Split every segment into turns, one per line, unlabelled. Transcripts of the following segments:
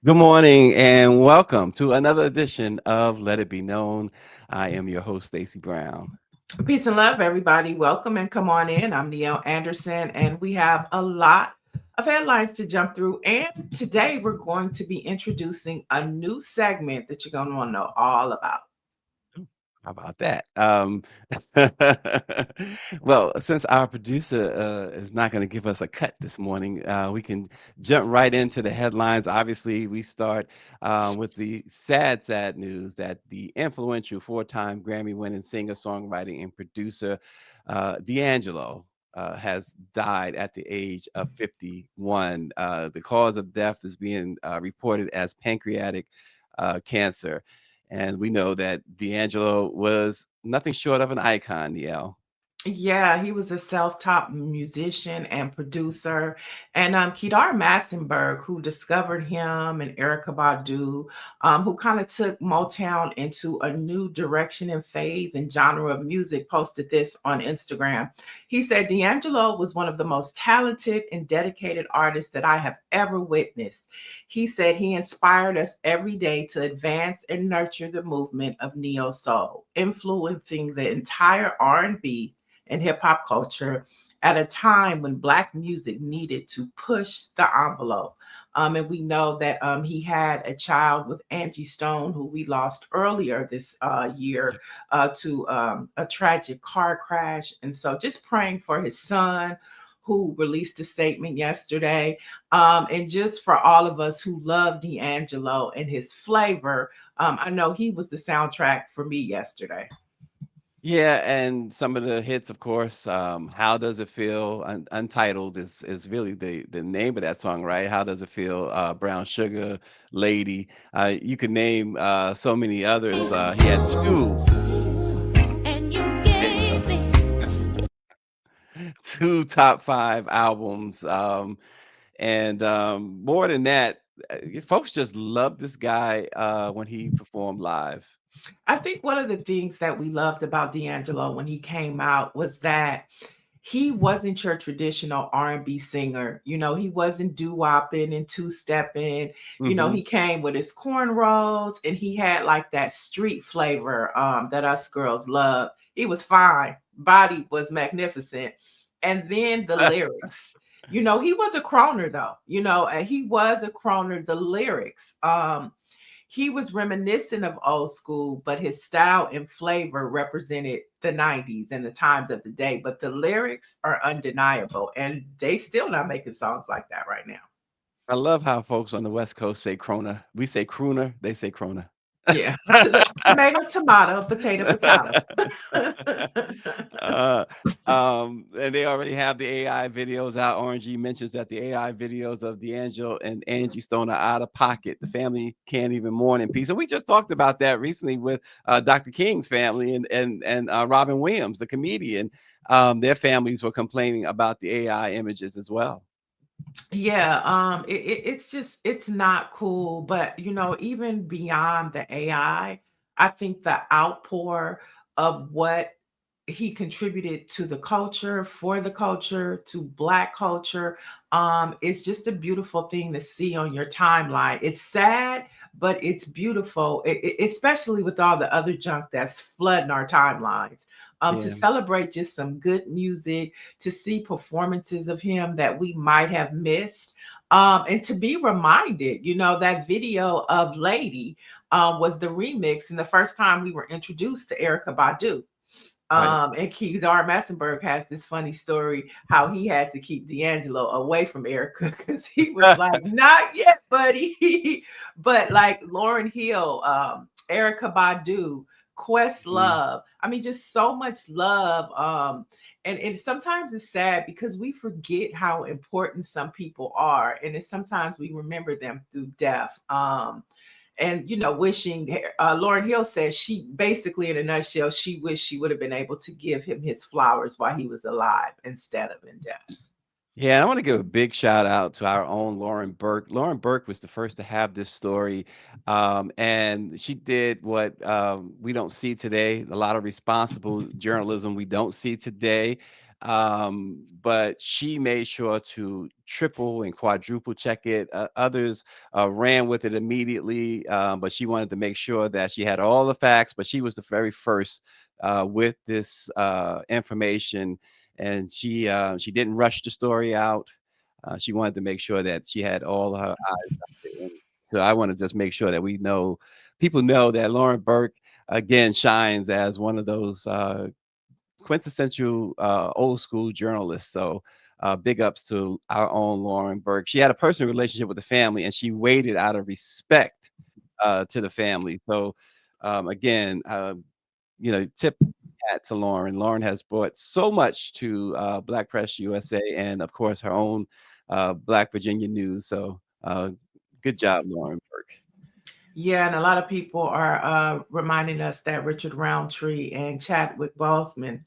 Good morning and welcome to another edition of Let It Be Known. I am your host, Stacy Brown.
Peace and love, everybody. Welcome and come on in. I'm Niele Anderson, and we have a lot of headlines to jump through. And today we're going to be introducing a new segment that you're going to want to know all about.
How about that? Well, since our producer is not going to give us a cut this morning, we can jump right into the headlines. Obviously, we start with the sad news that the influential four-time Grammy-winning singer, songwriter, and producer D'Angelo has died at the age of 51. The cause of death is being reported as pancreatic cancer. And we know that D'Angelo was nothing short of an icon, DL.
Yeah, he was a self-taught musician and producer. And Kedar Massenberg, who discovered him, and Erica Badu, who kind of took Motown into a new direction and phase and genre of music, posted this on Instagram. He said, D'Angelo was one of the most talented and dedicated artists that I have ever witnessed. He said he inspired us every day to advance and nurture the movement of neo soul, influencing the entire R&B and hip hop culture at a time when Black music needed to push the envelope. And we know that he had a child with Angie Stone, who we lost earlier this year to a tragic car crash. And so just praying for his son, who released a statement yesterday. And just for all of us who love D'Angelo and his flavor, I know he was the soundtrack for me yesterday.
Yeah, and some of the hits, of course. How does it feel? Untitled is really the name of that song, right? How does it feel? Brown Sugar, Lady. You could name so many others. He had two,
And you
eh,
gave me.
two top five albums. And more than that, folks just love this guy when he performed live.
I think one of the things that we loved about D'Angelo when he came out was that he wasn't your traditional R&B singer. He wasn't doo-wopping and two-stepping.
Hmm.
He came with his cornrows and he had like that street flavor that us girls love. He was fine. Body was magnificent. And then the lyrics. He was a croner though. And he was a croner. The lyrics. He was reminiscent of old school, but his style and flavor represented the 90s and the times of the day. But the lyrics are undeniable, and they still not making songs like that right now.
I love how folks on the West Coast say Krona. We say crooner, they say Krona.
Yeah. Tomato, tomato, potato, potato.
uh, and they already have the AI videos out. Orange mentions that the AI videos of D'Angelo and Angie Stone are out of pocket. The family can't even mourn in peace. And we just talked about that recently with Dr. King's family and Robin Williams, the comedian. Their families were complaining about the AI images as well.
Yeah, it's just it's not cool. But even beyond the I think the outpour of what he contributed to the culture, for the culture, to Black culture, it's just a beautiful thing to see on your timeline. It's sad, but it's beautiful, especially with all the other junk that's flooding our timelines. To
Yeah.
celebrate just some good music, to see performances of him that we might have missed. And to be reminded, that video of Lady was the remix and the first time we were introduced to Erica Badu.
Right.
And Kedar Massenberg has this funny story how he had to keep D'Angelo away from Erica because he was like, not yet, buddy. But like Lauren Hill, Erica Badu,
Mm.
Questlove. I mean, just so much love. And sometimes it's sad because we forget how important some people are. And it's sometimes we remember them through death. And wishing Lauren Hill says she basically, in a nutshell, she wished she would have been able to give him his flowers while he was alive instead of in death.
Yeah, I want to give a big shout out to our own Lauren Burke. Lauren Burke was the first to have this story, and she did what we don't see today. A lot of responsible journalism we don't see today. but she made sure to triple and quadruple check it. Others ran with it immediately, but she wanted to make sure that she had all the facts. But she was the very first with this information, and she didn't rush the story out. She wanted to make sure that she had all her eyes dotted. And so I want to just make sure that we know, people know that Lauren Burke again shines as one of those quintessential old school journalists. So big ups to our own Lauren Burke. She had a personal relationship with the family, and she waited out of respect to the family. So again, tip hat to Lauren. Lauren has brought so much to Black Press USA, and of course her own Black Virginia News. So good job, Lauren Burke.
Yeah, and a lot of people are reminding us that Richard Roundtree and Chadwick Boseman,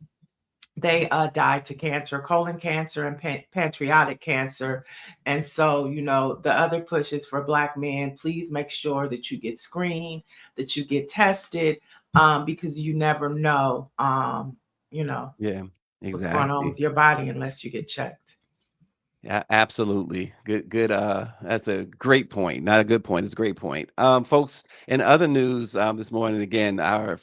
they died to cancer, colon cancer and pancreatic cancer. And so, the other push is for Black men, please make sure that you get screened, that you get tested, because you never know, you know,
Yeah,
what's going on
exactly.
with your body unless you get checked.
Yeah, absolutely. Good. That's a great point. Not a good point. It's a great point. Folks, in other news, this morning, again, our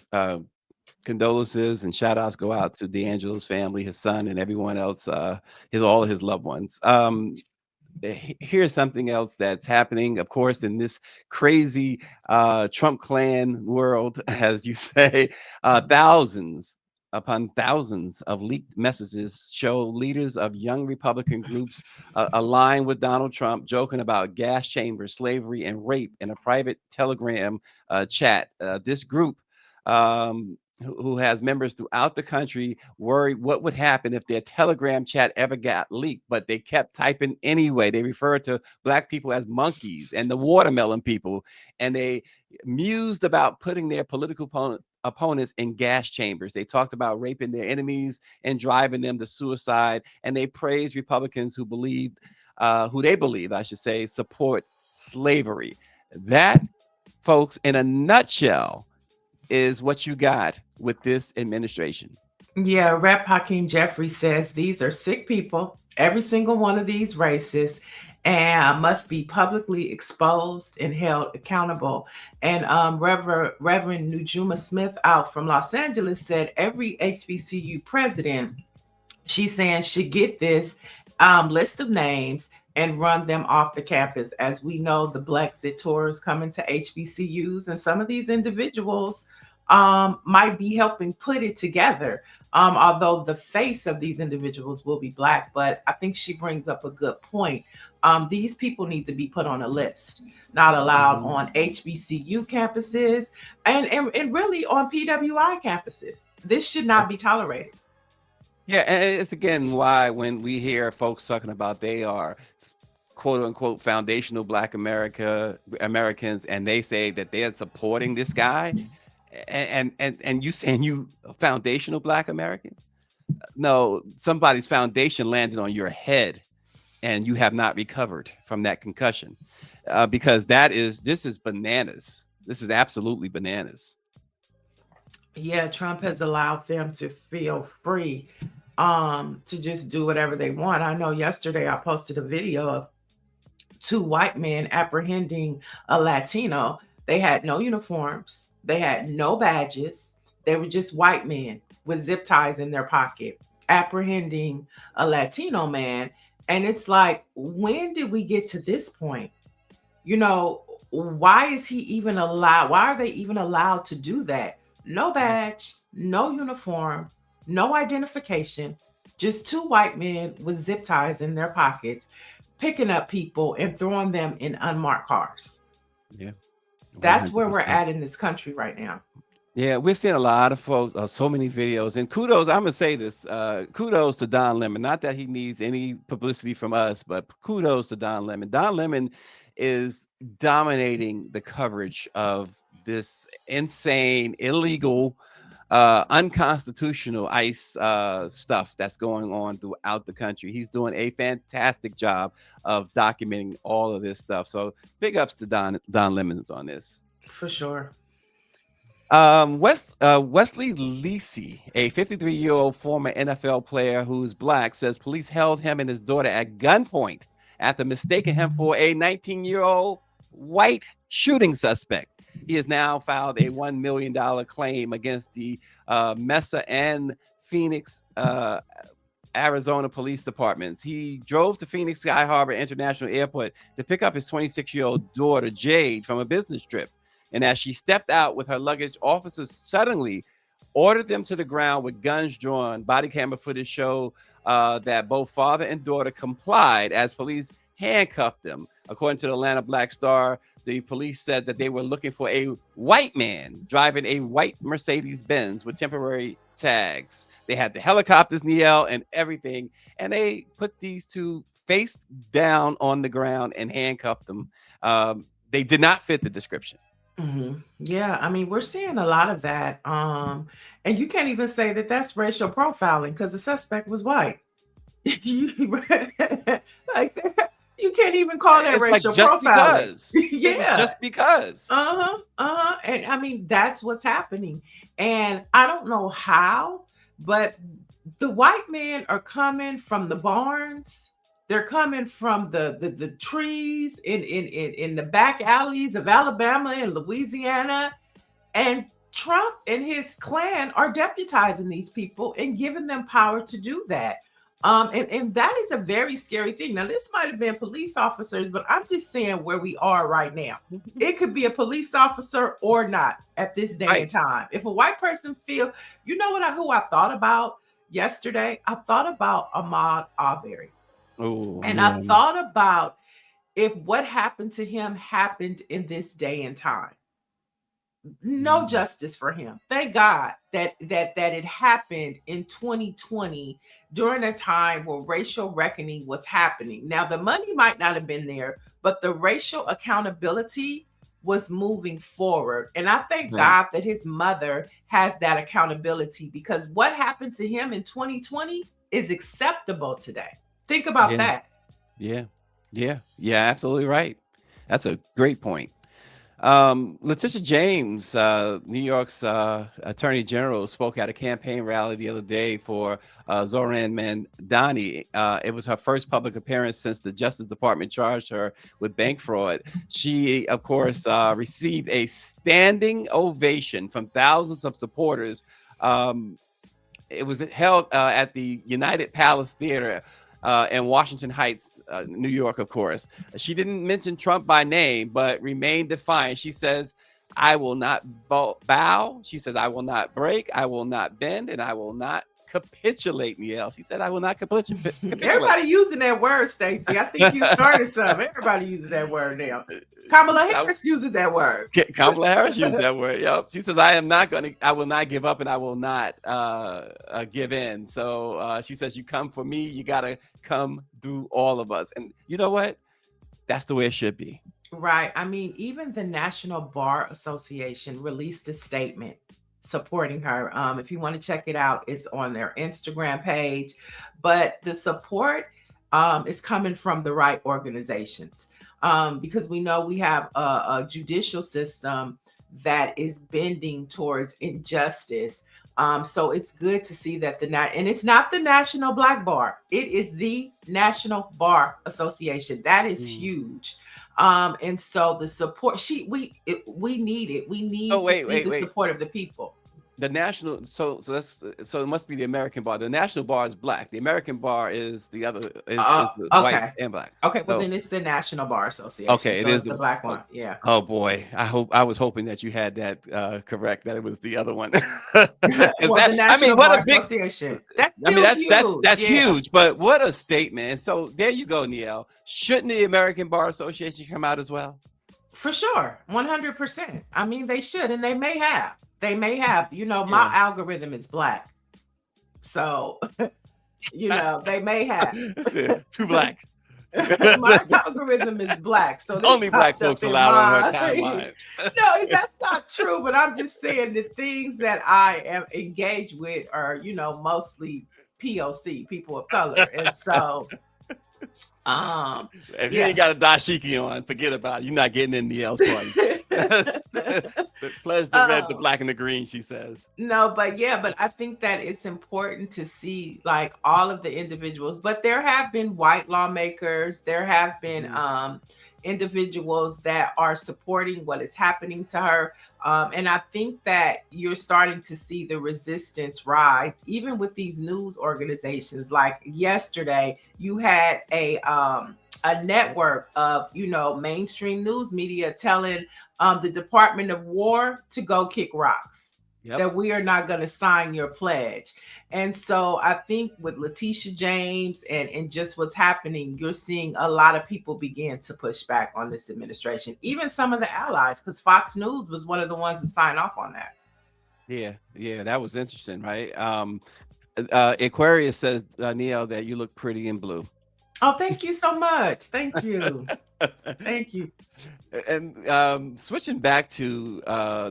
condolences and shout outs go out to D'Angelo's family, his son, and everyone else, all of his loved ones. Here's something else that's happening, of course, in this crazy Trump clan world, as you say. Thousands upon thousands of leaked messages show leaders of young Republican groups align with Donald Trump, joking about gas chambers, slavery, and rape in a private Telegram chat. This group, who has members throughout the country, worried what would happen if their Telegram chat ever got leaked, but they kept typing anyway. They refer to Black people as monkeys and the watermelon people, and they mused about putting their political opponents in gas chambers. They talked about raping their enemies and driving them to suicide, and they praised Republicans who they believe, I should say, support slavery. That, folks, in a nutshell, is what you got with this administration.
Yeah, Rep. Hakeem Jeffrey says these are sick people, every single one of these races, and must be publicly exposed and held accountable. And Reverend Nujuma Smith out from Los Angeles said every HBCU president, she's saying, should get this list of names and run them off the campus. As we know, the Blexit tour is coming to HBCUs, and some of these individuals might be helping put it together. Although the face of these individuals will be Black, but I think she brings up a good point. These people need to be put on a list, not allowed
Mhm.
on HBCU campuses and really on PWI campuses. This should
Yeah.
not be tolerated.
Yeah, and it's again why when we hear folks talking about they are quote unquote foundational Black Americans, and they say that they're supporting this guy, and you saying you a foundational Black American? No, somebody's foundation landed on your head, and you have not recovered from that concussion, because this is bananas. This is absolutely bananas.
Yeah, Trump has allowed them to feel free to just do whatever they want. I know yesterday I posted a video of two white men apprehending a Latino. They had no uniforms, they had no badges, they were just white men with zip ties in their pocket apprehending a Latino man. And it's like, when did we get to this point? You know, why is he even allowed? Why are they even allowed to do that? No badge, no uniform, no identification, just two white men with zip ties in their pockets, picking up people and throwing them in unmarked cars.
Yeah,
That's where we're
100%.
at in this country right now.
Yeah, we're seeing a lot of folks, so many videos, and kudos. I'm gonna say this: kudos to Don Lemon. Not that he needs any publicity from us, but kudos to Don Lemon. Don Lemon is dominating the coverage of this insane, illegal, unconstitutional ICE stuff that's going on throughout the country. He's doing a fantastic job of documenting all of this stuff. So big ups to Don Lemons on this.
For sure.
Wesley Lisi, a 53-year-old former NFL player who's black, says police held him and his daughter at gunpoint after mistaking him for a 19-year-old white shooting suspect. He has now filed a $1 million claim against the Mesa and Phoenix, Arizona police departments. He drove to Phoenix Sky Harbor International Airport to pick up his 26-year-old daughter, Jade, from a business trip. And as she stepped out with her luggage, officers suddenly ordered them to the ground with guns drawn. Body camera footage show that both father and daughter complied as police handcuffed them. According to the Atlanta Black Star, the police said that they were looking for a white man driving a white Mercedes Benz with temporary tags. They had the helicopters, Niele, and everything. And they put these two face down on the ground and handcuffed them. They did not fit the description.
Yeah, I mean, we're seeing a lot of that. And you can't even say that that's racial profiling because the suspect was white. You, like, you can't even call that
It's like
racial
just
profiling.
because. It was
Yeah.
just because.
And I mean, that's what's happening. And I don't know how, but the white men are coming from the barns. They're coming from the trees in the back alleys of Alabama and Louisiana. And Trump and his clan are deputizing these people and giving them power to do that. And that is a very scary thing. Now, this might have been police officers, but I'm just saying where we are right now. It could be a police officer or not at this day
Right.
and time. If a white person feel, you know what who I thought about yesterday? I thought about Ahmaud Arbery.
Oh,
And I
man.
thought about if what happened to him happened in this day and time. No justice for him. Thank God that it happened in 2020 during a time where racial reckoning was happening. Now the money might not have been there, but the racial accountability was moving forward. And I thank
Right.
God that his mother has that accountability because what happened to him in 2020 is acceptable today. Think about
Yeah.
that.
Yeah, absolutely right. That's a great point. Letitia James, New York's Attorney General, spoke at a campaign rally the other day for Zoran Mandani. It was her first public appearance since the Justice Department charged her with bank fraud. She, of course, received a standing ovation from thousands of supporters. It was held at the United Palace Theater in Washington Heights, New York, of course. She didn't mention Trump by name, but remained defiant. She says, I will not bow. She says, I will not break. I will not bend, and I will not capitulate, Niele. She said, I will not capitulate.
Everybody using that word, Stacy. I think you started something. Everybody uses that word now. Kamala Harris uses that word.
Kamala Harris used that word. Yep. She says, I will not give up and I will not give in. So she says, you come for me, you got to come through all of us. And you know what? That's the way it should be.
Right. I mean, even the National Bar Association released a statement supporting her. If you want to check it out, it's on their Instagram page. But the support is coming from the right organizations. Because we know we have a judicial system that is bending towards injustice. So it's good to see that and it's not the National Black Bar, it is the National Bar Association. That is huge. And so the support we need it. We need the support of the people.
The national, so it must be the American bar. The national bar is black. The American bar is the other, is the white and black.
Okay, well
So-
then it's the National Bar Association.
Okay, it
so
is
it's the black one. Yeah.
Oh boy, I was hoping that you had that correct. That it was the other one.
Well, the National Bar Association. That's huge.
That's
Yeah.
huge. But what a statement! And so there you go, Niele. Shouldn't the American Bar Association come out as well?
For sure, 100%. I mean, they should, and they may have. They may have. You know, my algorithm is black, so you know they may have.
Too black.
My algorithm is black, so this
Only black
popped up
folks
in
allowed on her
mine.
timeline.
No, that's not true. But I'm just saying the things that I am engaged with are, you know, mostly POC, people of color, and so.
If you ain't got a dashiki on, forget about it. You're not getting in the else party. The pledge the red, the
Um,
black, and the green, she says.
no, but yeah, but I think that it's important to see like all of the individuals. But there have been white lawmakers, there have been
Mhm.
individuals that are supporting what is happening to her. And I think that you're starting to see the resistance rise, even with these news organizations. Like yesterday, you had a network of mainstream news media telling the Department of War to go kick rocks,
Yep.
that we are not going to sign your pledge. And so I think with Letitia James and just what's happening, you're seeing a lot of people begin to push back on this administration, even some of the allies, because Fox News was one of the ones that signed off on that.
Yeah, yeah, that was interesting, right? Aquarius says, Neil, that you look pretty in blue.
Oh, thank you so much. Thank you. Thank you.
And switching back to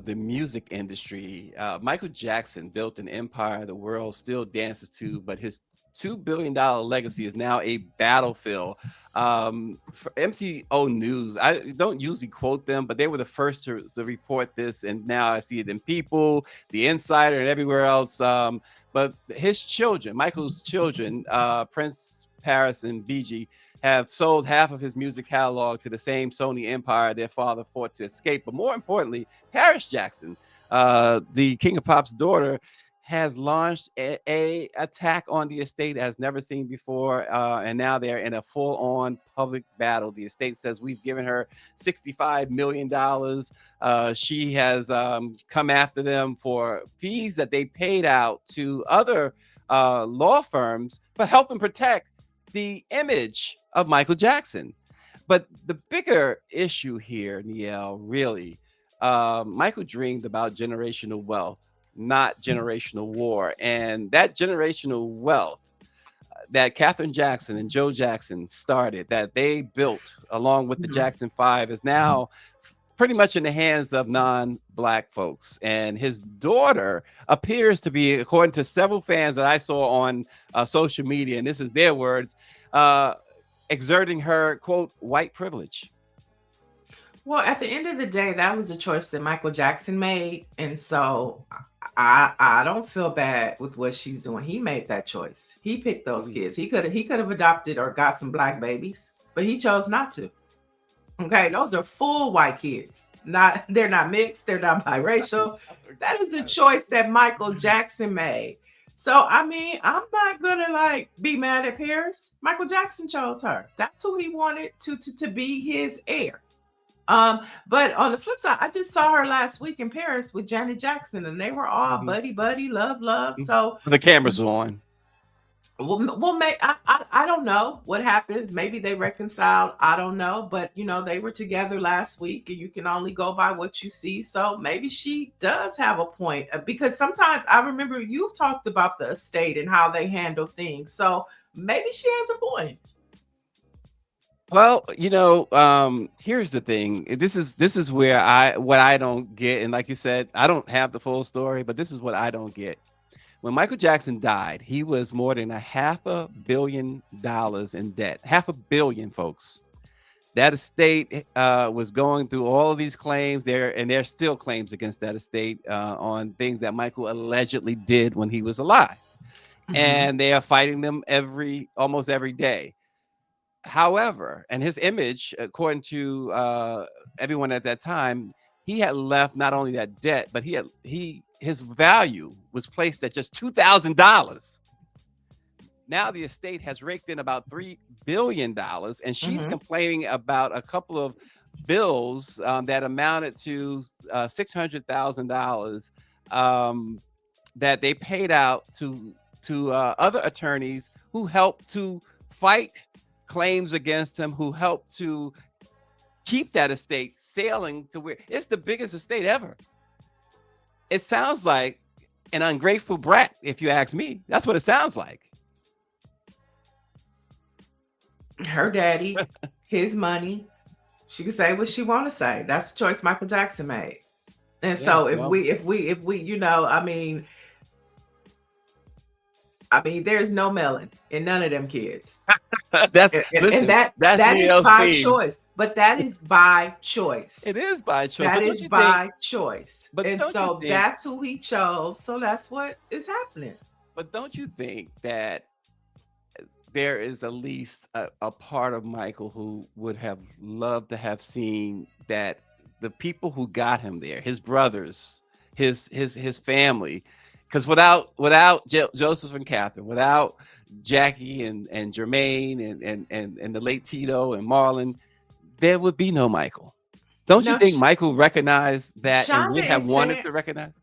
the music industry, Michael Jackson built an empire the world still dances to, but his $2 billion legacy is now a battlefield. For MTO News, I don't usually quote them, but they were the first to report this, and now I see it in People, The Insider, and everywhere else. But his children, Michael's children, Prince, Paris, and BG, have sold half of his music catalog to the same Sony empire their father fought to escape. But more importantly, Paris Jackson, the King of Pop's daughter, has launched a attack on the estate as never seen before, and now they're in a full-on public battle. The estate says we've given her $65 million. She has come after them for fees that they paid out to other law firms for helping protect the image of Michael Jackson. But the bigger issue here, Niele, really, Michael dreamed about generational wealth, not generational war. And that generational wealth that Katherine Jackson and Joe Jackson started, that they built along with the
Mhm.
Jackson Five, is now pretty much in the hands of non-black folks. And his daughter appears to be, according to several fans that I saw on social media, and this is their words, uh, exerting her, quote, white privilege.
Well, at the end of the day, that was a choice that Michael Jackson made, and so I don't feel bad with what she's doing. He made that choice. He picked those
Mhm.
kids. He could have adopted or got some black babies, but he chose not to. Okay, those are full white kids. Not they're not mixed. They're not biracial.
I
That
forgot
is a
about
choice that Michael Jackson made. So I mean, I'm not gonna like be mad at Paris. Michael Jackson chose her. That's who he wanted to be his heir. But on the flip side, I just saw her last week in Paris with Janet Jackson, and they were all
it.
buddy buddy, love love.
Mhm.
So
The cameras are on.
I don't know what happens. Maybe they reconciled. I don't know, but they were together last week, and you can only go by what you see. So maybe she does have a point, because sometimes I remember you've talked about the estate and how they handle things. So maybe she has a point.
Well, here's the thing. This is where what I don't get, and like you said, I don't have the full story, but this is what I don't get. When Michael Jackson died, he was more than $500 million in debt. Half a billion, folks. That estate was going through all of these claims there, and there's still claims against that estate on things that Michael allegedly did when he was alive,
Hmm.
and they are fighting them almost every day. However, and his image, according to everyone at that time, he had left not only that debt, but his value was placed at just $2,000. Now the estate has raked in about $3 billion, and she's
Hmm.
complaining about a couple of bills that amounted to $600,000 um, that they paid out to other attorneys who helped to fight claims against him, who helped to keep that estate sailing to where it's the biggest estate ever. It sounds like an ungrateful brat, if you ask me. That's what it sounds like.
Her daddy, his money. She can say what she want to say. That's the choice Michael Jackson made. And
Yeah,
so if
well,
we if we if we I mean, there's no melon in none of them kids.
that's
And
listen.
that
That's
that is
Neil's
by
theme.
choice. but that is by choice.
It is by choice.
That
But don't
is
you think?
by choice.
But
And
don't you
so
think?
that's who he chose. So that's what is happening.
But don't you think that there is at least a part of Michael who would have loved to have seen that the people who got him there, his brothers, his family, because without Joseph and Catherine, without Jackie and Jermaine and the late Tito and Marlon, there would be no Michael. Don't you
Now,
think Michael recognized that and
Shonda
would have
is
wanted
saying,
to recognize?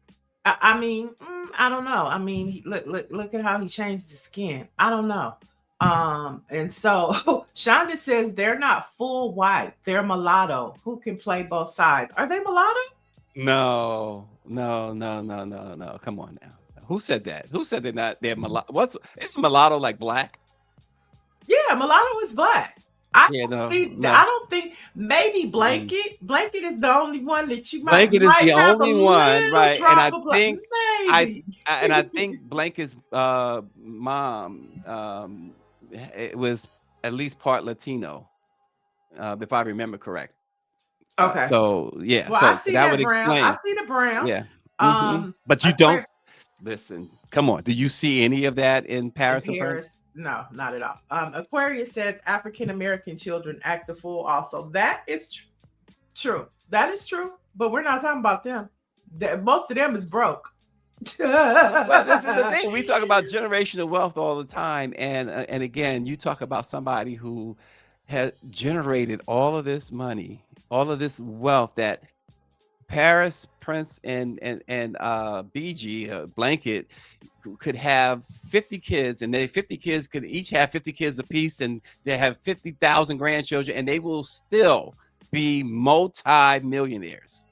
I mean, I don't know. I mean, look at how he changed the skin. I don't know. And so Shonda says they're not full white, they're mulatto who can play both sides. Are they mulatto?
No, no, no, no, no, no. Come on now. Who said that? Who said they're mulatto? Is mulatto like black?
Yeah, mulatto is black. I
Yeah,
don't
no,
see.
no.
I don't think maybe
Mm.
Blanket is the only one that you
Blanket is
might
the
have a
only one,
little
right? And I
drop of black.
think
Maybe.
I think Blanket's mom it was at least part Latino, if I remember correct.
Okay.
So yeah,
Well, I
so
see
that
that
would
brown. I
explain.
see the brown.
Yeah. But you don't
Aquarius
listen. Come on. Do you see any of that in
in
Paris and Prince?
Paris. No, not at all. Aquarius says African American children act the fool. Also, that is true. That is true. But we're not talking about them. Most of them is broke.
Well, this is the thing. We talk about generational wealth all the time, and again, you talk about somebody who has generated all of this money, all of this wealth that Paris, Prince, and BG Blanket could have 50 kids, and they 50 kids could each have 50 kids apiece, and they have 50,000 grandchildren, and they will still be multi-millionaires.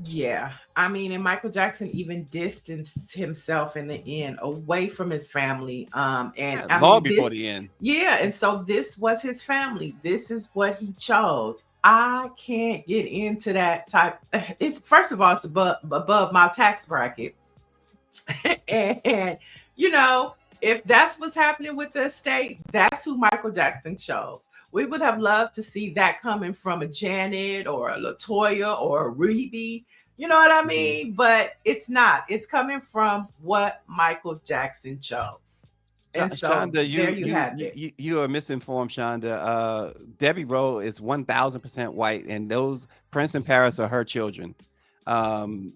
Yeah, I mean, and Michael Jackson even distanced himself in the end away from his family. And
Yeah,
I
long
mean,
before
this,
the end.
yeah, and so this was his family. This is what he chose. I can't get into that type. It's first of all, it's above my tax bracket, and you know, if that's what's happening with the estate, that's who Michael Jackson chose. We would have loved to see that coming from a Janet or a Latoya or a Rebbie. You know what I mean? But it's not. It's coming from what Michael Jackson chose. And so
Shonda,
there you have it.
you are misinformed, Shonda. Debbie Rowe is 1,000% white, and those Prince and Paris are her children. And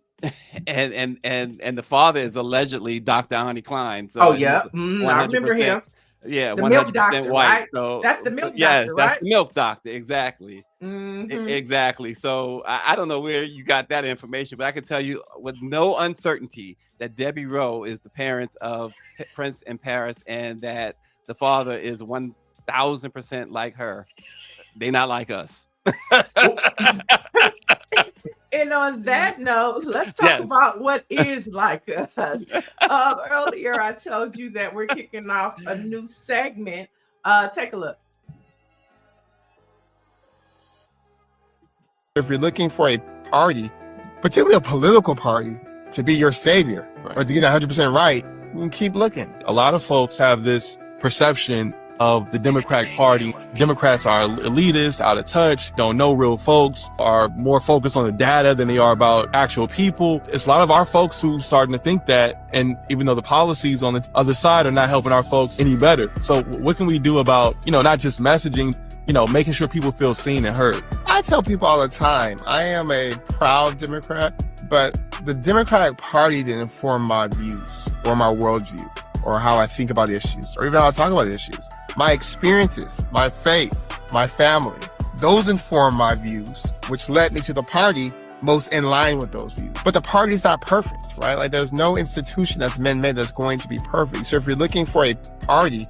the father is allegedly Dr. Ani Klein. So
Oh,
he's
yeah. I remember
100%.
him.
Yeah,
The milk
100%
doctor,
white.
right?
So
That's the milk
yes,
doctor,
that's
right?
the milk doctor. Exactly.
Mhm.
Exactly. So I don't know where you got that information, but I can tell you with no uncertainty that Debbie Rowe is the parents of Prince and Paris, and that the father is 1,000% like her. They not like us.
And on that note, let's talk
Yes.
about what is like us. Earlier, I told you that we're kicking off a new segment. Take a look.
If you're looking for a party, particularly a political party, to be your savior or to get 100% right, you can keep looking.
A lot of folks have this perception of the Democratic Party. Democrats are elitist, out of touch, don't know real folks, are more focused on the data than they are about actual people. It's a lot of our folks who starting to think that, and even though the policies on the other side are not helping our folks any better. So what can we do about, not just messaging, making sure people feel seen and heard?
I tell people all the time, I am a proud Democrat, but the Democratic Party didn't inform my views or my worldview or how I think about issues or even how I talk about issues. My experiences, my faith, my family, those inform my views, which led me to the party most in line with those views. But the party's not perfect, right? Like there's no institution that's man-made that's going to be perfect. So if you're looking for a party,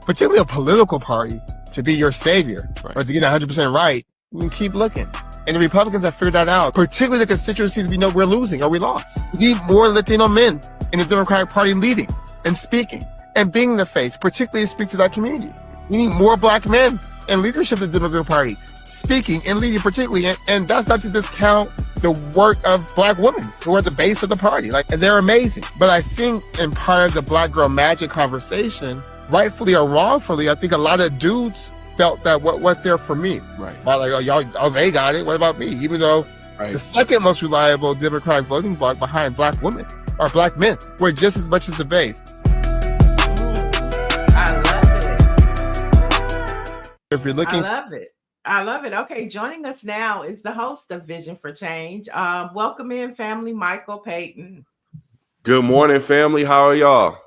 particularly a political party, to be your savior or to get 100% right, you can keep looking. And the Republicans have figured that out, particularly the constituencies we know we're losing or we lost. We need more Latino men in the Democratic Party leading and speaking and being the face, particularly to speak to that community. We need more Black men in leadership of the Democratic Party, speaking and leading particularly. And that's not to discount the work of Black women who are at the base of the party. Like, they're amazing. But I think in part of the Black girl magic conversation, rightfully or wrongfully, I think a lot of dudes felt that what's there for me?
Right.
Like, oh, they got it. What about me? Even though the second most reliable Democratic voting bloc behind Black women or Black men were just as much as the base.
I love it.
If you're looking,
I love it. Okay, joining us now is the host of Vision for Change. Welcome in, family, Michael Payton.
Good morning, family. How are y'all?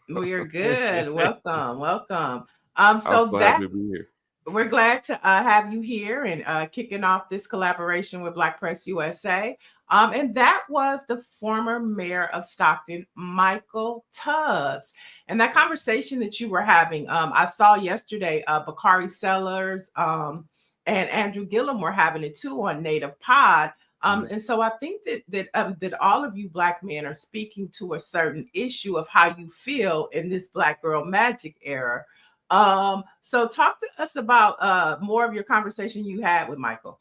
We're good. Welcome.
I'm
So
glad to be here.
we're glad to have you here and kicking off this collaboration with BlackPressUSA. And that was the former mayor of Stockton, Michael Tubbs. And that conversation that you were having, I saw yesterday, Bakari Sellers and Andrew Gillum were having it too on Native Pod. And so I think that all of you Black men are speaking to a certain issue of how you feel in this Black girl magic era. So talk to us about more of your conversation you had with Michael.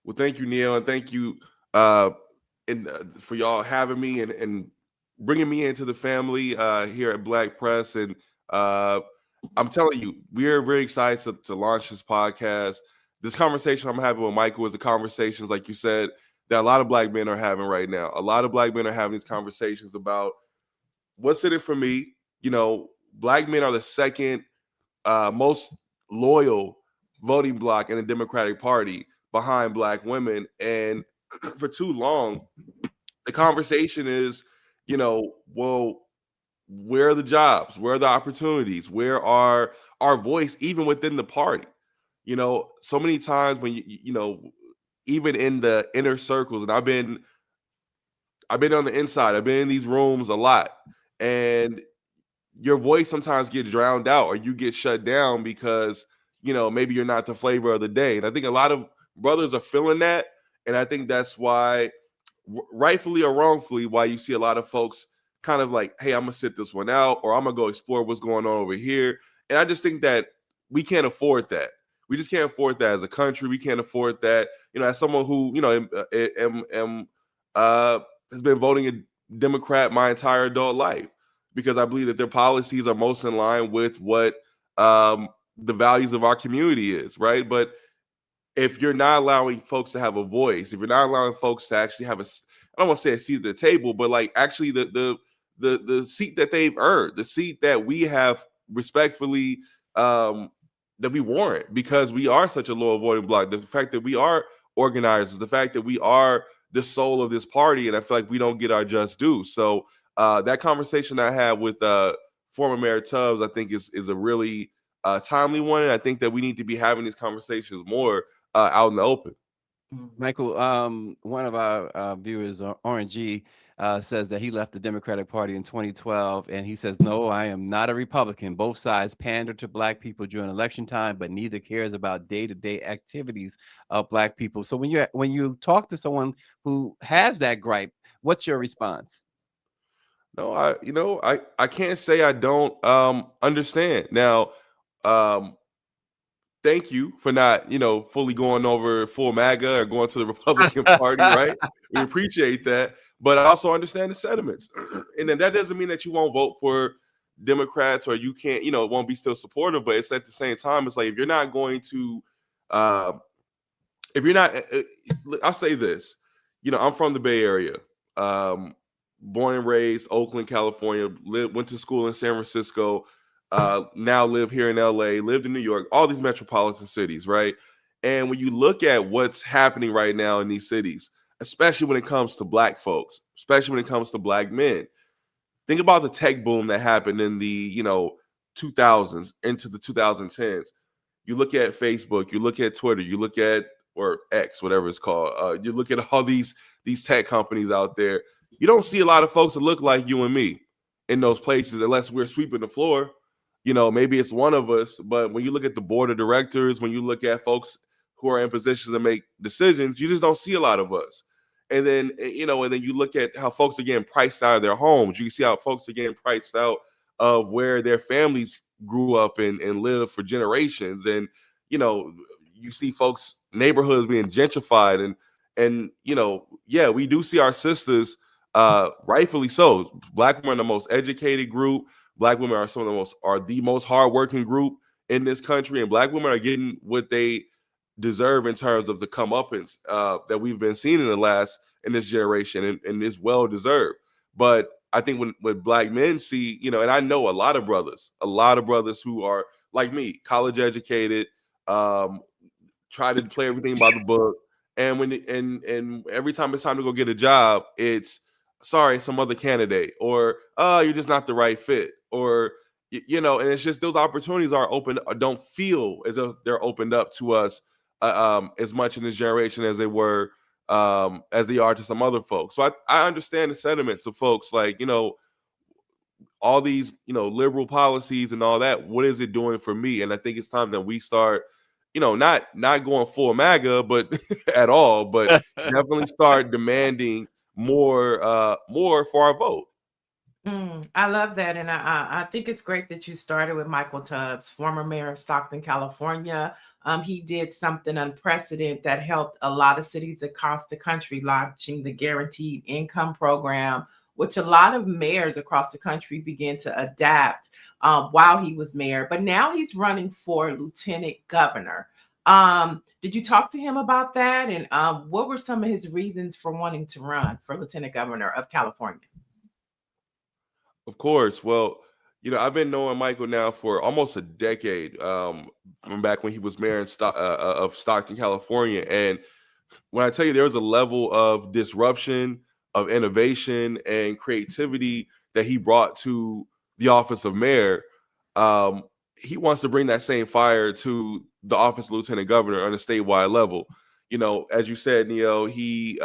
Well, thank you, Niele, and thank you for y'all having me and bringing me into the family here at Black Press. And I'm telling you, we're very excited to launch this podcast. This conversation I'm having with Michael is the conversations, like you said, that a lot of Black men are having right now. A lot of Black men are having these conversations about what's in it for me. You know, Black men are the second most loyal voting bloc in the Democratic Party behind Black women. And for too long, the conversation is, you know, well, where are the jobs? Where are the opportunities? Where are our voice, even within the party? You know, so many times when you know, even in the inner circles, and I've been on the inside, I've been in these rooms a lot, and your voice sometimes gets drowned out or you get shut down because, you know, maybe you're not the flavor of the day. And I think a lot of brothers are feeling that. And I think that's why, rightfully or wrongfully, why you see a lot of folks kind of like, hey, I'm going to sit this one out, or I'm going to go explore what's going on over here. And I just think that we can't afford that. We just can't afford that as a country. We can't afford that. You know, as someone who, you know, has been voting a Democrat my entire adult life, because I believe that their policies are most in line with what the values of our community is, right? But if you're not allowing folks to have a voice, if you're not allowing folks to actually have I don't want to say a seat at the table, but like actually the seat that they've earned, the seat that we have respectfully that we warrant, because we are such a low voting bloc, the fact that we are organizers, the fact that we are the soul of this party, and I feel like we don't get our just due. So that conversation I had with former Mayor Tubbs, I think is a really timely one. And I think that we need to be having these conversations more out in the open.
Michael, one of our viewers, RNG, says that he left the Democratic Party in 2012, and he says, "No, I am not a Republican. Both sides pander to Black people during election time, but neither cares about day-to-day activities of Black people." So when you talk to someone who has that gripe, what's your response?
No, I can't say I don't understand. Now, thank you for not, you know, fully going over full MAGA or going to the Republican Party, right? We appreciate that. But I also understand the sentiments. And then that doesn't mean that you won't vote for Democrats or you can't, you know, it won't be still supportive. But it's at the same time, it's like if you're not going to, if you're not, I'll say this, you know, I'm from the Bay Area. Born and raised Oakland, California, went to school in San Francisco, now live here in LA, lived in New York, all these metropolitan cities, right? And when you look at what's happening right now in these cities, especially when it comes to Black folks, especially when it comes to Black men, think about the tech boom that happened in the, you know, 2000s into the 2010s. You look at Facebook, you look at Twitter, you look at, or X, whatever it's called. You look at all these tech companies out there. You don't see a lot of folks that look like you and me in those places unless we're sweeping the floor. You know, maybe it's one of us, but when you look at the board of directors, when you look at folks who are in positions to make decisions, you just don't see a lot of us. And then, you know, and then you look at how folks are getting priced out of their homes. You see how folks are getting priced out of where their families grew up and lived for generations. And, you know, you see folks, neighborhoods being gentrified. And you know, yeah, we do see our sisters, rightfully so. Black women are the most educated group. Black women are the most hardworking group in this country, and Black women are getting what they deserve in terms of the comeuppance that we've been seeing in this generation, and it's well deserved. But I think when Black men see, and I know a lot of brothers who are like me, college educated, um, try to play everything by the book, and and every time it's time to go get a job, it's sorry, some other candidate, or oh, you're just not the right fit, or and it's just those opportunities are open, don't feel as though they're opened up to us as much in this generation as they were as they are to some other folks. So I understand the sentiments of folks like, all these, liberal policies and all that. What is it doing for me? And I think it's time that we start, not going full MAGA, but at all, but definitely start demanding more for our vote.
I love that. And I think it's great that you started with Michael Tubbs, former mayor of Stockton, California. He did something unprecedented that helped a lot of cities across the country, launching the Guaranteed Income Program, which a lot of mayors across the country began to adapt while he was mayor. But now he's running for lieutenant governor. Did you talk to him about that? And what were some of his reasons for wanting to run for lieutenant governor of California?
Of course. Well, I've been knowing Michael now for almost a decade, from back when he was mayor of Stockton, California. And when I tell you there was a level of disruption, of innovation, and creativity that he brought to the office of mayor, he wants to bring that same fire to the office of lieutenant governor on a statewide level. As you said, Niele, he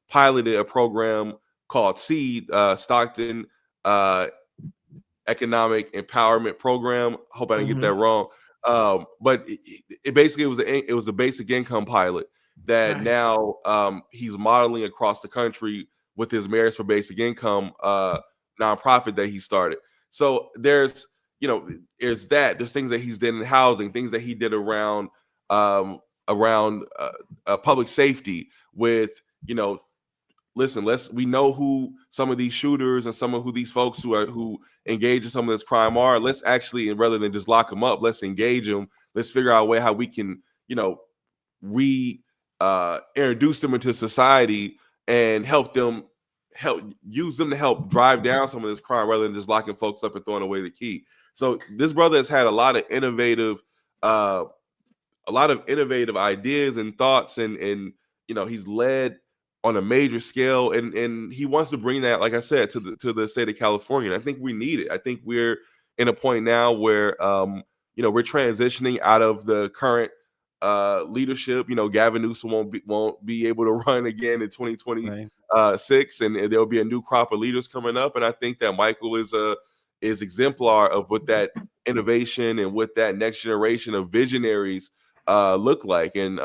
piloted a program called SEED, Stockton Economic Empowerment Program. I hope I didn't get that wrong. But it basically it was a basic income pilot that now he's modeling across the country with his Mayors for Basic Income nonprofit that he started. So there's there's things that he's did in housing, things that he did around public safety with listen, we know who some of these shooters and some of who these folks who engage in some of this crime are. Let's actually, and rather than just lock them up, let's engage them. Let's figure out a way how we can, introduce them into society and help use them to help drive down some of this crime rather than just locking folks up and throwing away the key. So this brother has had a lot of innovative ideas and thoughts, and he's led on a major scale, and he wants to bring that, like I said, to the state of California. And I think we need it. I think we're in a point now where we're transitioning out of the current leadership. Gavin Newsom won't be able to run again in 2026, and there'll be a new crop of leaders coming up. And I think that Michael is exemplar of what that innovation and what that next generation of visionaries look like. And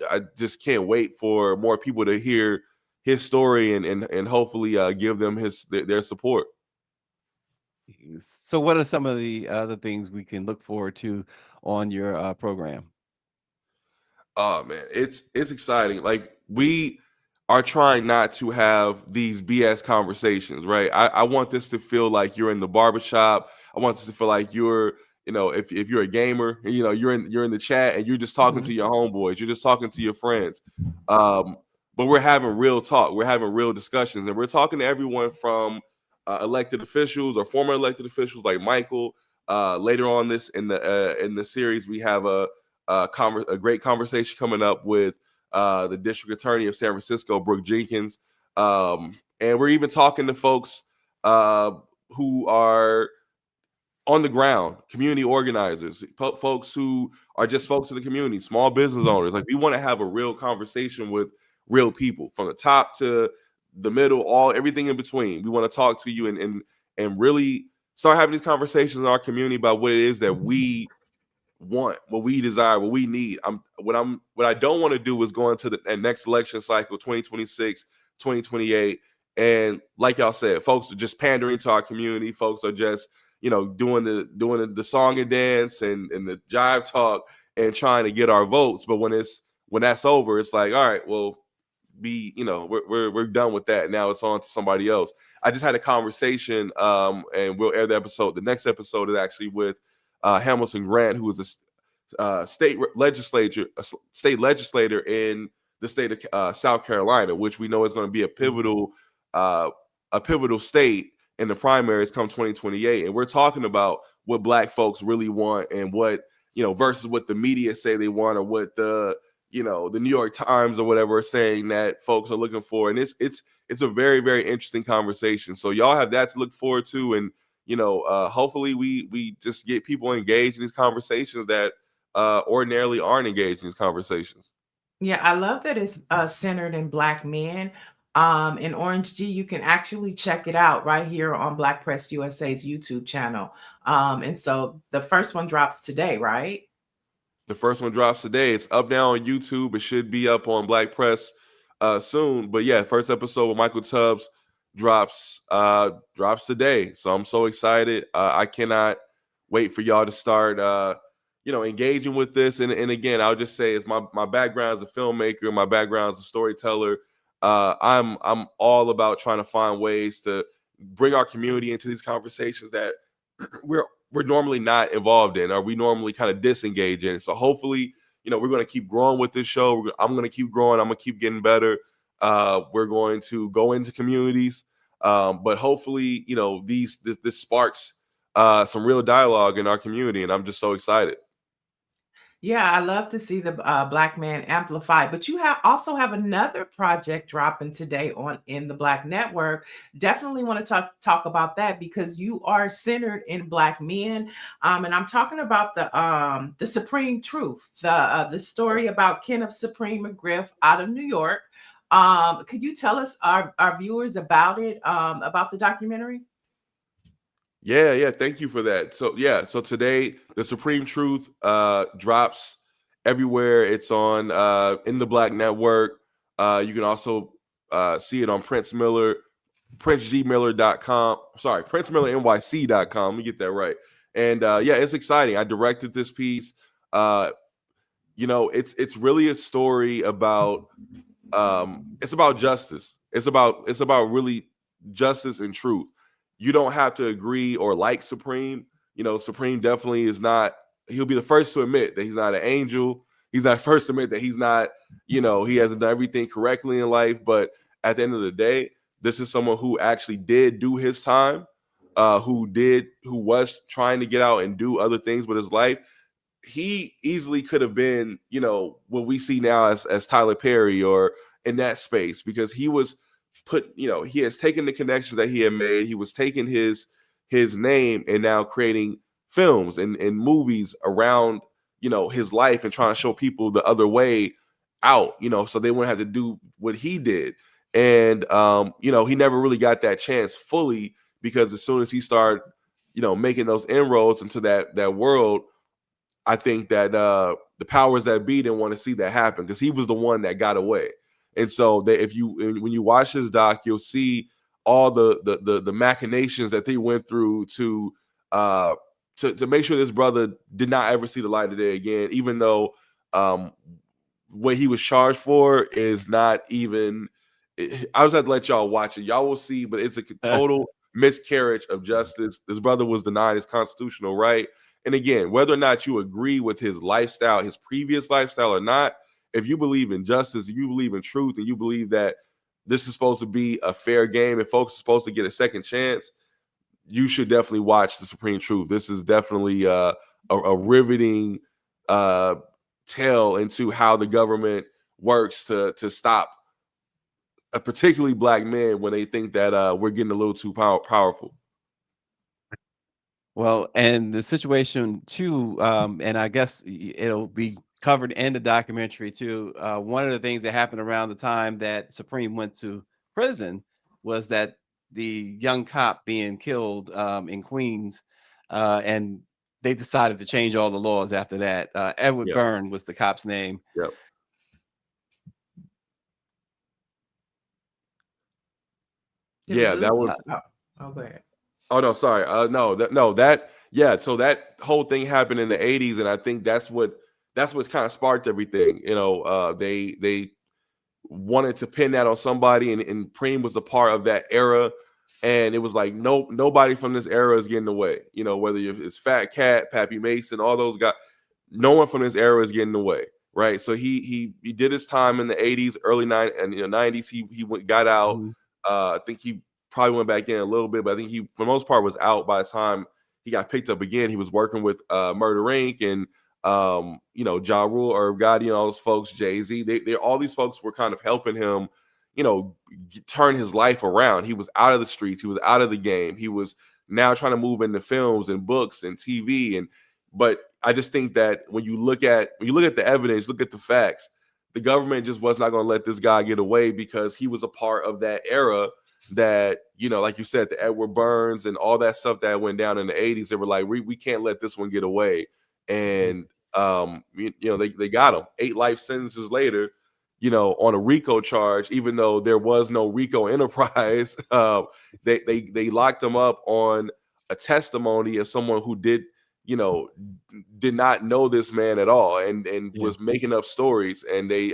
I just can't wait for more people to hear his story and hopefully give them their support.
So, what are some of the other things we can look forward to on your program?
Oh man, it's exciting. Like, we are trying not to have these BS conversations, right? I want this to feel like you're in the barbershop. I want this to feel like you're, if you're a gamer, you're in the chat and you're just talking to your homeboys, you're just talking to your friends. But we're having real talk, we're having real discussions, and we're talking to everyone from elected officials or former elected officials like Michael. Later on in the series, we have a great conversation coming up with the district attorney of San Francisco, Brooke Jenkins, and we're even talking to folks who are on the ground, community organizers, folks who are just folks in the community, small business owners. Like, we want to have a real conversation with real people from the top to the middle, everything in between. We want to talk to you and really start having these conversations in our community about what it is that we want, what we desire, what we need. What I don't want to do is go into the next election cycle, 2026, 2028, and like y'all said, folks are just pandering to our community. Folks are just doing the song and dance and the jive talk and trying to get our votes. But when that's over, it's like, all right, well, we're done with that. Now it's on to somebody else. I just had a conversation, and we'll air the episode. The next episode is actually with Hamilton Grant, who was a state legislator in the state of South Carolina, which we know is going to be a pivotal state in the primaries come 2028. And we're talking about what Black folks really want, and what, versus what the media say they want, or what the New York Times or whatever are saying that folks are looking for. And it's a very, very interesting conversation. So y'all have that to look forward to. And, hopefully we just get people engaged in these conversations that ordinarily aren't engaged in these conversations.
Yeah, I love that it's centered in Black men. In Orange G, you can actually check it out right here on Black Press USA's YouTube channel. And so the first one drops today, right?
The first one drops today. It's up now on YouTube. It should be up on Black Press soon. But yeah, first episode with Michael Tubbs drops today. So I'm so excited. I cannot wait for y'all to start engaging with this. And again, I'll just say, it's my background as a filmmaker, my background as a storyteller. I'm all about trying to find ways to bring our community into these conversations that we're normally not involved in, or we normally kind of disengage in. So hopefully, we're going to keep growing with this show. I'm going to keep growing. I'm going to keep getting better. We're going to go into communities, but hopefully, this sparks some real dialogue in our community, and I'm just so excited.
Yeah, I love to see the Black man amplify. But you also have another project dropping today in the Black Network. Definitely want to talk about that, because you are centered in Black men, and I'm talking about the Supreme Truth, the story about Kenneth Supreme McGriff out of New York. Could you tell us, our viewers, about it, about the documentary?
Yeah. Thank you for that. So today the Supreme Truth drops everywhere. It's on in the Black Network. You can also see it on PrinceGMiller.com. Sorry, PrinceMillerNYC.com. Let me get that right. And it's exciting. I directed this piece. It's really a story about it's about justice. It's about really justice and truth. You don't have to agree or like Supreme. Supreme definitely is not. He'll be the first to admit that he's not an angel. He's not first to admit that he's not. He hasn't done everything correctly in life. But at the end of the day, this is someone who actually did do his time, who was trying to get out and do other things with his life. He easily could have been, what we see now as Tyler Perry, or in that space, because he was he has taken the connections that he had made. He was taking his name and now creating films and movies around, his life, and trying to show people the other way out, so they wouldn't have to do what he did. And, he never really got that chance fully, because as soon as he started, making those inroads into that world, I think that the powers that be didn't want to see that happen, because he was the one that got away. And so when you watch this doc, you'll see all the machinations that they went through to make sure this brother did not ever see the light of day again, even though what he was charged for is not even. I just have to let y'all watch it. Y'all will see, but it's a total miscarriage of justice. This brother was denied his constitutional right. And again, whether or not you agree with his lifestyle, his previous lifestyle or not, if you believe in justice, if you believe in truth, and you believe that this is supposed to be a fair game and folks are supposed to get a second chance, you should definitely watch The Supreme Truth. This is definitely a riveting tale into how the government works to stop particularly Black men when they think that we're getting a little too powerful.
Well, and the situation too, and I guess it'll be covered in the documentary too. One of the things that happened around the time that Supreme went to prison was that the young cop being killed in Queens, and they decided to change all the laws after that. Edward Byrne was the cop's name.
Yep. Yeah, that was.
Oh, go ahead.
Oh no, sorry. So that whole thing happened in the 80s, and I think that's what kind of sparked everything. They wanted to pin that on somebody, and Preem was a part of that era. and it was like nobody from this era is getting away. You know, whether it's Fat Cat, Pappy Mason, all those guys, no one from this era is getting away, right? So he did his time in the 80s, early 90s, and 90s. He got out.
Mhm.
I think he probably went back in a little bit, but I think he, for the most part, was out by the time he got picked up again. He was working with Murder Inc. and Ja Rule, Irv Gotti, all those folks, Jay-Z. They all these folks were kind of helping him, turn his life around. He was out of the streets. He was out of the game. He was now trying to move into films and books and TV. But I just think that when you look at the evidence, look at the facts, the government just was not going to let this guy get away because he was a part of that era that, like you said, the Edward Burns and all that stuff that went down in the 80s. They were like, we can't let this one get away. And, they got him 8 life sentences later, on a RICO charge, even though there was no RICO enterprise. They locked him up on a testimony of someone who did not know this man at all and was making up stories, and they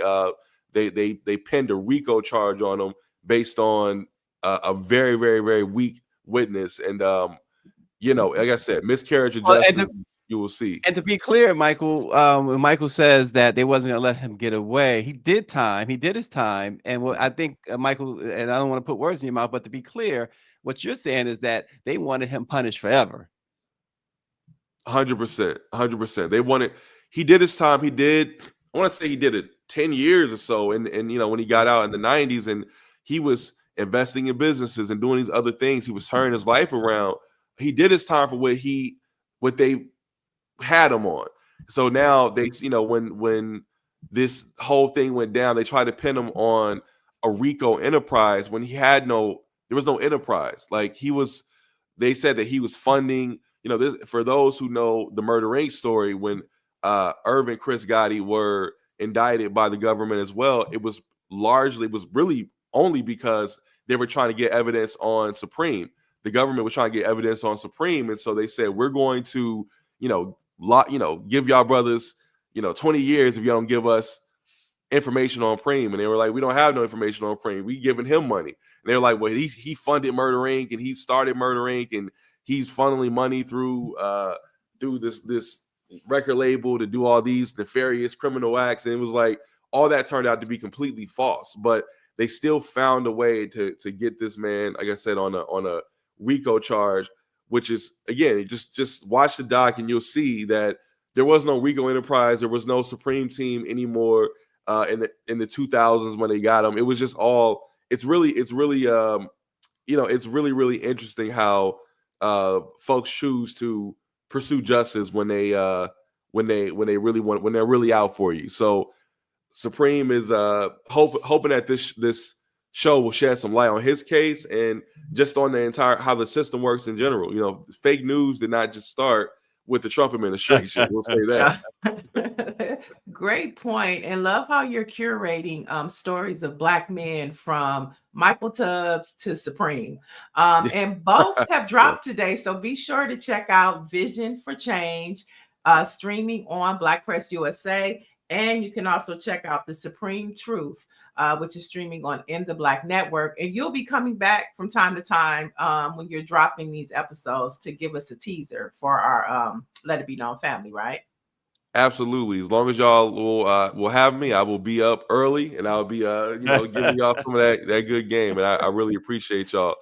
pinned a RICO charge on him based on a very, very, very weak witness. And like I said, miscarriage of justice, you will see.
And to be clear, Michael, when Michael says that they wasn't going to let him get away, he did time. He did his time. And what I think, Michael, and I don't want to put words in your mouth, but to be clear, what you're saying is that they wanted him punished forever.
100%. 100%. He did his time. I want to say he did it 10 years or so. And when he got out in the 90s, and he was investing in businesses and doing these other things, he was turning his life around. He did his time for what they had him on. So now they, when this whole thing went down, they tried to pin him on a RICO enterprise when there was no enterprise. Like they said that he was funding, for those who know the Murder Inc. story, when Irv and Chris Gotti were indicted by the government as well, it was really only because they were trying to get evidence on Supreme. The government was trying to get evidence on Supreme. And so they said, we're going to, give y'all brothers, 20 years if you don't give us information on Preem. And they were like, we don't have no information on Preem. We giving him money. And they were like, well, he funded Murder Inc. and he started Murder Inc. and he's funneling money through this record label to do all these nefarious criminal acts. And it was like, all that turned out to be completely false. But they still found a way to get this man, like I said, on a RICO charge, which is, again, just watch the doc and you'll see that there was no RICO enterprise. There was no Supreme team anymore in the 2000s when they got him. It was just all, it's really really interesting how folks choose to pursue justice when they're really out for you. So Supreme is hoping that this show will shed some light on his case and just on the entire, how the system works in general. Fake news did not just start with the Trump administration. We'll say that.
Great point. And love how you're curating stories of Black men from Michael Tubbs to Supreme. And both have dropped today. So be sure to check out Vision for Change, streaming on BlackPressUSA. And you can also check out The Supreme Truth, which is streaming on In the Black Network. And you'll be coming back from time to time when you're dropping these episodes to give us a teaser for our Let It Be Known family, right?
Absolutely. As long as y'all will have me, I will be up early and I'll be giving y'all some of that good game. And I really appreciate y'all.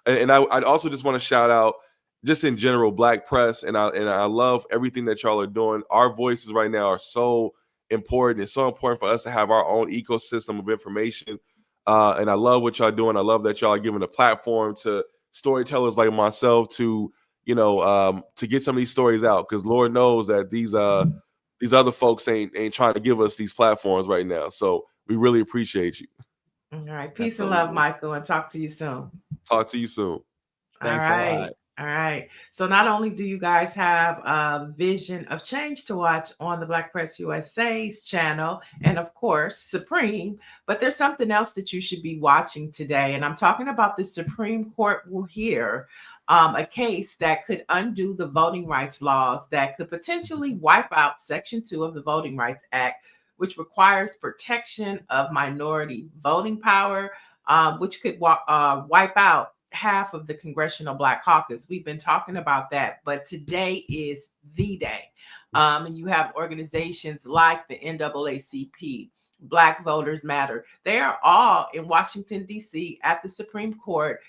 And I'd also just want to shout out, just in general, Black Press, and I love everything that y'all are doing. Our voices right now are so important. It's so important for us to have our own ecosystem of information. And I love what y'all doing. I love that y'all are giving a platform to storytellers like myself to get some of these stories out, because Lord knows that these other folks ain't trying to give us these platforms right now. So we really appreciate you.
All right. Peace and love, Michael, and talk to you soon.
Talk to you soon.
Thanks
All right.
a lot.
All right. So not only do you guys have a Vision of Change to watch on the Black Press USA's channel, and of course, Supreme, but there's something else that you should be watching today. And I'm talking about the Supreme Court will hear a case that could undo the voting rights laws that could potentially wipe out Section 2 of the Voting Rights Act, which requires protection of minority voting power, which could wipe out half of the Congressional Black Caucus. We've been talking about that, but today is the day. And you have organizations like the NAACP, Black Voters Matter. They are all in Washington, D.C. at the Supreme Court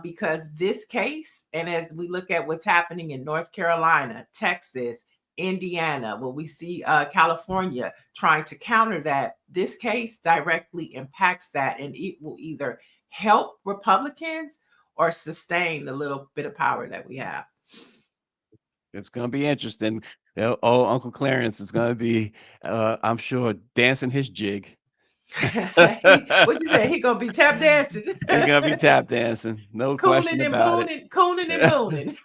because this case, and as we look at what's happening in North Carolina, Texas, Indiana, where we see California trying to counter that, this case directly impacts that, and it will either help Republicans or sustain the little bit of power that we have.
It's going to be interesting. Oh, Uncle Clarence is going to be, I'm sure, dancing his jig.
What'd you say? He gonna be tap dancing.
He's going to be tap dancing. No question about it.
Cooning and booning.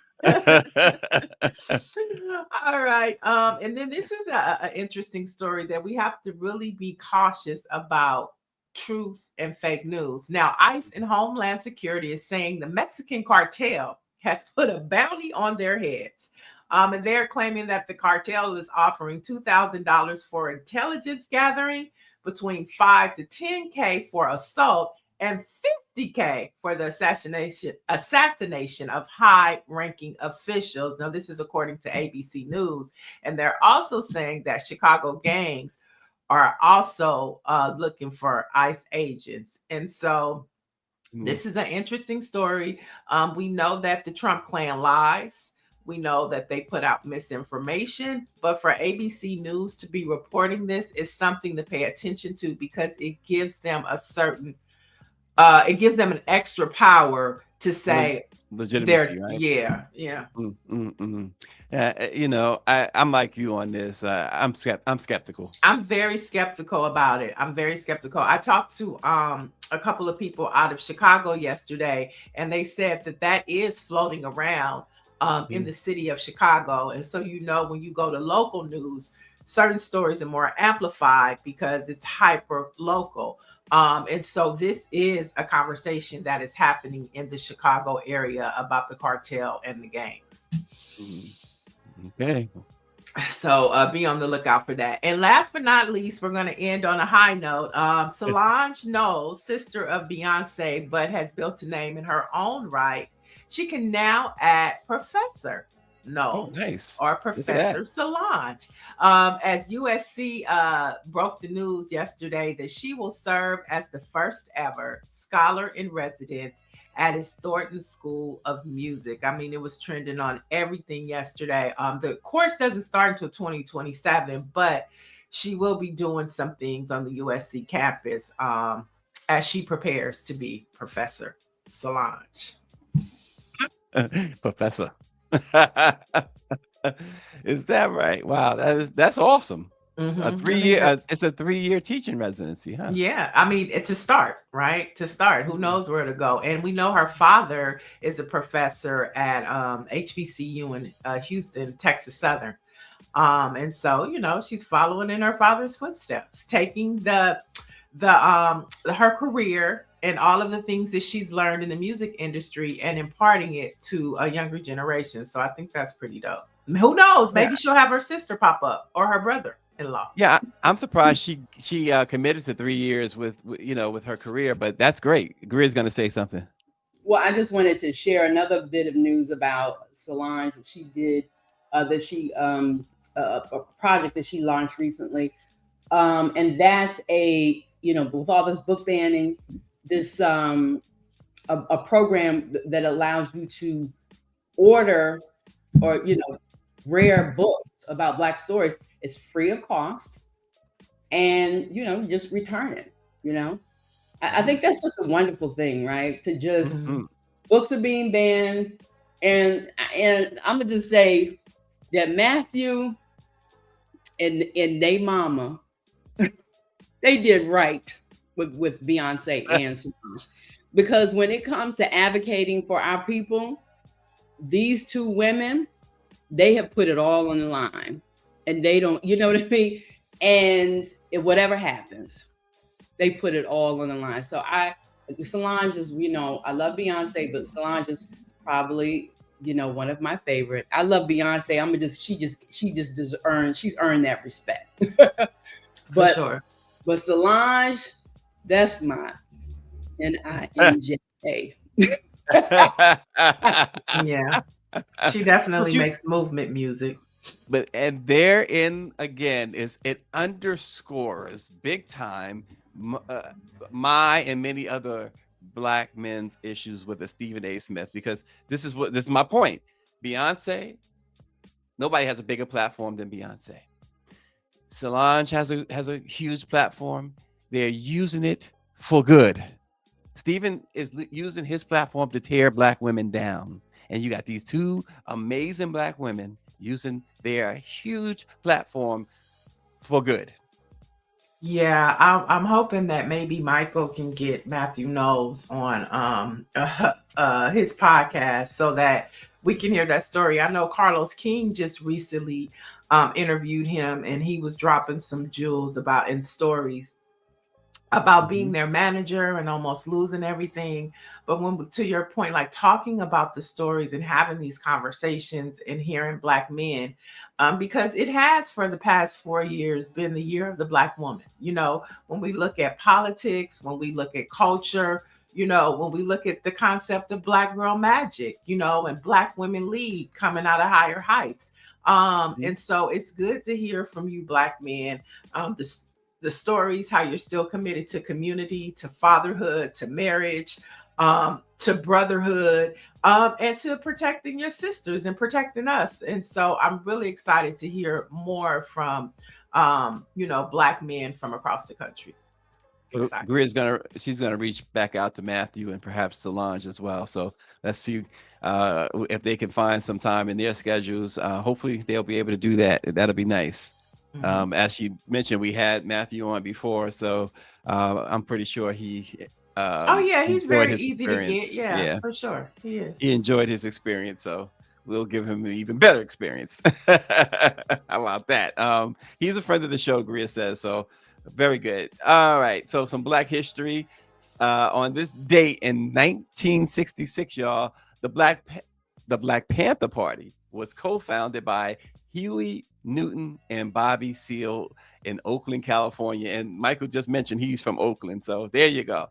All right. And then this is an interesting story that we have to really be cautious about truth and fake news. Now, ICE and Homeland Security is saying the Mexican cartel has put a bounty on their heads. And they're claiming that the cartel is offering $2,000 for intelligence gathering, between $5 to $10K for assault, and $50K for the assassination of high-ranking officials. Now, this is according to ABC News. And they're also saying that Chicago gangs are also looking for ICE agents. And so this is an interesting story. We know that the Trump clan lies. We know that they put out misinformation, but for ABC News to be reporting this is something to pay attention to because it gives them a certain, it gives them an extra power to say
legitimacy, right?
Yeah.
You know, I'm like you on this. I'm skeptical.
I'm very skeptical about it. I'm very skeptical. I talked to a couple of people out of Chicago yesterday, and they said that is floating around in the city of Chicago. And so, you know, when you go to local news, certain stories are more amplified because it's hyper local. And so this is a conversation that is happening in the Chicago area about the cartel and the gangs.
Okay.
So be on the lookout for that. And last but not least, we're going to end on a high note. Solange Knowles, sister of Beyonce, but has built a name in her own right. She can now add Professor Knowles or Professor Solange. As USC broke the news yesterday that she will serve as the first ever scholar in residence at his Thornton School of Music. I mean, it was trending on everything yesterday. The course doesn't start until 2027, but she will be doing some things on the USC campus as she prepares to be Professor Solange.
Professor. Is that right? Wow, that's awesome. A 3-year it's a 3-year teaching residency, huh?
Yeah, I mean, to start, right? To start, who knows where to go? And we know her father is a professor at HBCU in Houston, Texas Southern. And so, you know, she's following in her father's footsteps, taking her career and all of the things that she's learned in the music industry and imparting it to a younger generation. So I think that's pretty dope. Who knows? Maybe she'll have her sister pop up or her brother-in-law.
Yeah, I'm surprised she committed to 3 years with her career, but that's great. Greer's going to say something.
Well, I just wanted to share another bit of news about Solange that she did, a project that she launched recently. And that's with all this book banning, this a program that allows you to order or rare books about Black stories. It's free of cost, and you just return it. I think that's just a wonderful thing, right? To just books are being banned, and I'm gonna just say that Matthew and they mama they did right with Beyonce and Solange. Because when it comes to advocating for our people, these two women, they have put it all on the line, and they don't, you know what I mean? And whatever happens, they put it all on the line. So Solange is, I love Beyonce, but Solange is probably, one of my favorite. I love Beyonce. She's earned that respect.
For sure.
But Solange, that's my NINJ.
Yeah, she definitely
But you
makes movement music.
but and therein again is it underscores big time my and many other black men's issues with the Stephen A. Smith, because this is my point. Beyonce, nobody has a bigger platform than Beyonce. Solange has a huge platform. They're using it for good. Stephen is using his platform to tear black women down. And you got these two amazing black women using their huge platform for good.
Yeah, I'm hoping that maybe Michael can get Matthew Knowles on his podcast so that we can hear that story. I know Carlos King just recently interviewed him, and he was dropping some jewels about in stories about being
Mhm.
their manager and almost losing everything. But when, to your point, like talking about the stories and having these conversations and hearing black men, because it has for the past 4 years been the year of the black woman. You know, when we look at politics, when we look at culture, you know, when we look at the concept of black girl magic, you know, and black women lead coming out of higher heights.
Mhm.
And so it's good to hear from you, black men, the stories, how you're still committed to community, to fatherhood, to marriage, to brotherhood, and to protecting your sisters and protecting us. And so I'm really excited to hear more from, you know, black men from across the country. Excited.
She's gonna reach back out to Matthew and perhaps Solange as well. So let's see if they can find some time in their schedules. Hopefully they'll be able to do that. That'll be nice.
Mhm.
As you mentioned, we had Matthew on before, so I'm pretty sure he
Oh yeah, he's
enjoyed
very
his
easy to get.
experience.
Yeah,
Yeah,
for sure. He is.
he enjoyed his experience, so we'll give him an even better experience. How about that? He's a friend of the show, Greer says, so very good. All right, so some Black history. On this date in 1966, y'all, the Black Panther Party was co-founded by Huey Newton and Bobby Seale in Oakland, California. And Michael just mentioned he's from Oakland, so there you go.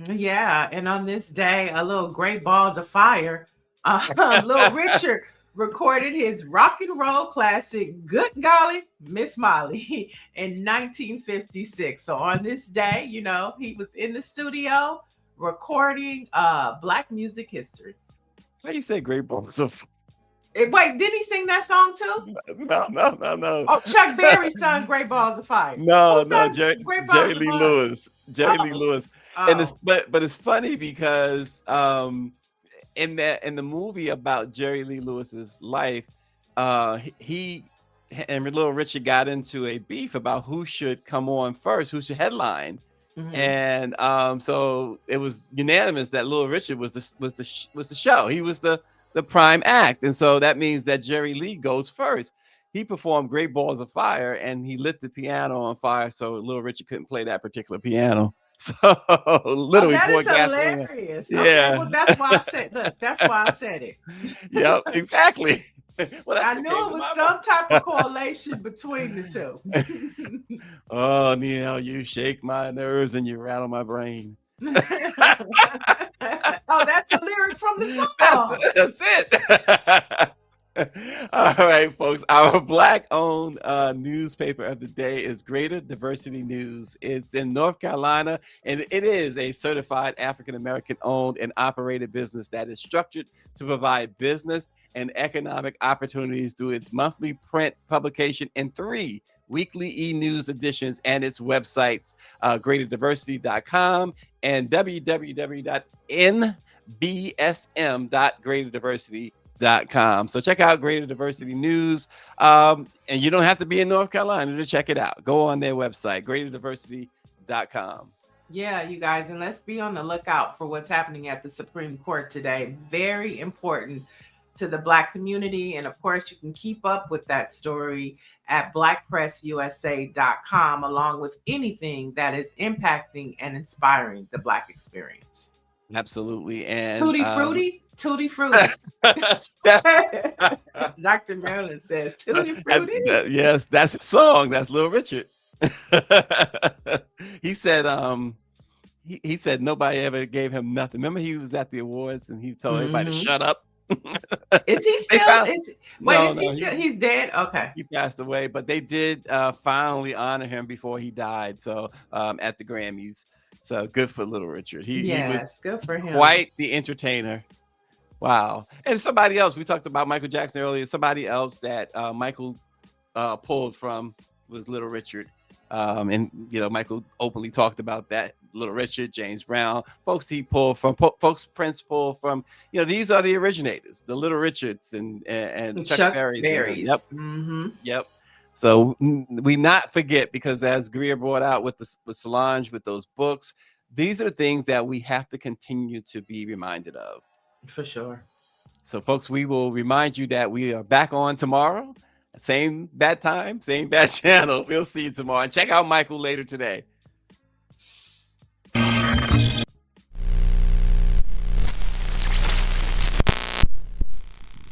Yeah, and on this day, a little Great Balls of Fire, Little Richard recorded his rock and roll classic "Good Golly Miss Molly" in 1956. So on this day, you know, he was in the studio recording Black music history.
How you say great balls of
Wait, did he sing that song too?
no.
Oh, Chuck Berry sung "Great Balls of Fire." Who
No,
sung "Great
Jerry
Balls of
Lee
Fire"?
Lewis. Jerry Lee
Oh,
Lewis. And it's
oh,
but it's funny because in the movie about Jerry Lee Lewis's life, he and Little Richard got into a beef about who should come on first, who should headline.
mhm.
And so it was unanimous that Little Richard was the show. He was the prime act, and so that means that Jerry Lee goes first. He performed "Great Balls of Fire" and he lit the piano on fire, so Little Richard couldn't play that particular piano. So
Oh,
literally
that is
poured gasoline on.
hilarious. Okay,
Yeah,
well, that's why I said, look, that's why I said
yep,
it.
exactly. Well, that's
I
what
knew
came
it
to
was
my
some type of
mind.
correlation between the two.
Oh, Neil, you shake my nerves and you rattle my brain.
Oh, that's a lyric from the
That's
song.
that's it. All right, folks. Our black-owned newspaper of the day is Greater Diversity News. It's in North Carolina, and it is a certified African American owned and operated business that is structured to provide business and economic opportunities through its monthly print publication and 3 weekly e-news editions and its websites, greaterdiversity.com and www.nbsm.greaterdiversity.com. So check out Greater Diversity News. And you don't have to be in North Carolina to check it out. Go on their website, greaterdiversity.com.
Yeah, you guys, and let's be on the lookout for what's happening at the Supreme Court today. Very important to the Black community. And of course, you can keep up with that story at BlackPressUSA.com, along with anything that is impacting and inspiring the Black experience.
Absolutely. And
Tutti Frutti, Tutti Frutti.
that,
Dr. Marilyn says, Tutti Frutti.
yes, that's a song. That's Little Richard. He said, he said nobody ever gave him nothing. Remember, he was at the awards and he told everybody to
Mhm.
shut up.
Is he
They
still?
found
Wait,
no,
is he
no,
still? He's dead. Okay.
he passed away, but they did finally honor him before he died. So at the Grammys, so good for Little Richard. He was
Yes, good for him.
quite the entertainer. Wow. And somebody else, we talked about Michael Jackson earlier. Somebody else that Michael pulled from was Little Richard. And Michael openly talked about that. Little Richard, James Brown, folks he pulled from, folks Prince pulled from. These are the originators, the Little Richards and Chuck
Chuck
Berry's and them. Yep,
Berry's. Mm-hmm.
yep. So we not forget, because as Greer brought out with Solange, with those books, these are the things that we have to continue to be reminded of.
For sure.
So, folks, we will remind you that we are back on tomorrow. Same bad time, same bad channel. We'll see you tomorrow. And check out Michael later today.